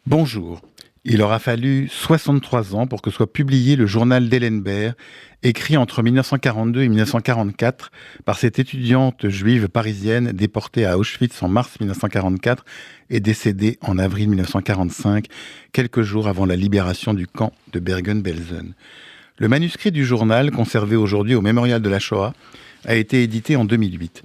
Bonjour. Il aura fallu 63 ans pour que soit publié le journal d'Ellenberg, écrit entre 1942 et 1944 par cette étudiante juive parisienne déportée à Auschwitz en mars 1944 et décédée en avril 1945, quelques jours avant la libération du camp de Bergen-Belsen. Le manuscrit du journal, conservé aujourd'hui au Mémorial de la Shoah, a été édité en 2008.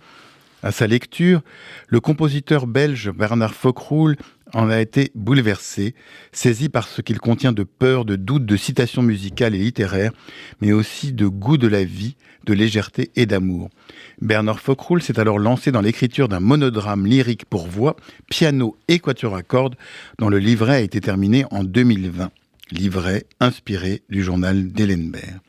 À sa lecture, le compositeur belge Bernard Fockroul en a été bouleversé, saisi par ce qu'il contient de peur, de doute, de citations musicales et littéraires, mais aussi de goût de la vie, de légèreté et d'amour. Bernard Fockroul s'est alors lancé dans l'écriture d'un monodrame lyrique pour voix, piano et quatuor à cordes, dont le livret a été terminé en 2020. Livret inspiré du journal d'Ellenberg.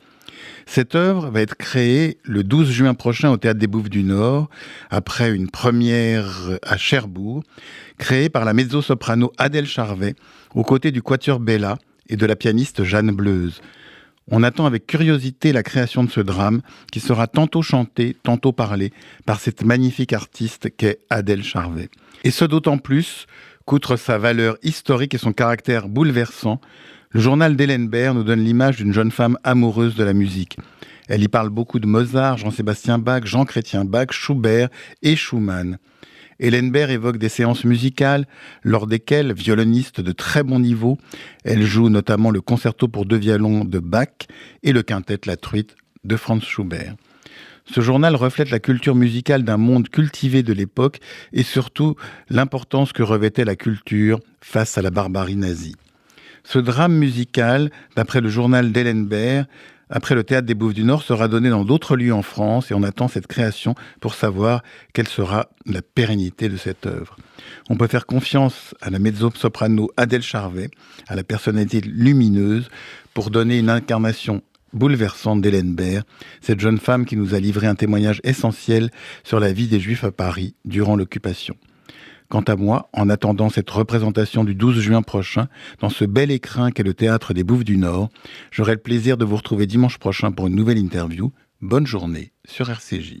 Cette œuvre va être créée le 12 juin prochain au Théâtre des Bouffes du Nord, après une première à Cherbourg, créée par la mezzo-soprano Adèle Charvet, aux côtés du quatuor Bella et de la pianiste Jeanne Bleuze. On attend avec curiosité la création de ce drame, qui sera tantôt chanté, tantôt parlé, par cette magnifique artiste qu'est Adèle Charvet. Et ce d'autant plus qu'outre sa valeur historique et son caractère bouleversant, le journal d'Ellenberg nous donne l'image d'une jeune femme amoureuse de la musique. Elle y parle beaucoup de Mozart, Jean-Sébastien Bach, Jean-Chrétien Bach, Schubert et Schumann. Ellenberg évoque des séances musicales lors desquelles, violoniste de très bon niveau, elle joue notamment le concerto pour 2 violons de Bach et le quintet La Truite de Franz Schubert. Ce journal reflète la culture musicale d'un monde cultivé de l'époque et surtout l'importance que revêtait la culture face à la barbarie nazie. Ce drame musical, d'après le journal d'Ellenberg, après le Théâtre des Bouffes du Nord, sera donné dans d'autres lieux en France et on attend cette création pour savoir quelle sera la pérennité de cette œuvre. On peut faire confiance à la mezzo-soprano Adèle Charvet, à la personnalité lumineuse, pour donner une incarnation bouleversante d'Ellenberg, cette jeune femme qui nous a livré un témoignage essentiel sur la vie des Juifs à Paris durant l'occupation. Quant à moi, en attendant cette représentation du 12 juin prochain, dans ce bel écrin qu'est le Théâtre des Bouffes du Nord, j'aurai le plaisir de vous retrouver dimanche prochain pour une nouvelle interview. Bonne journée sur RCJ.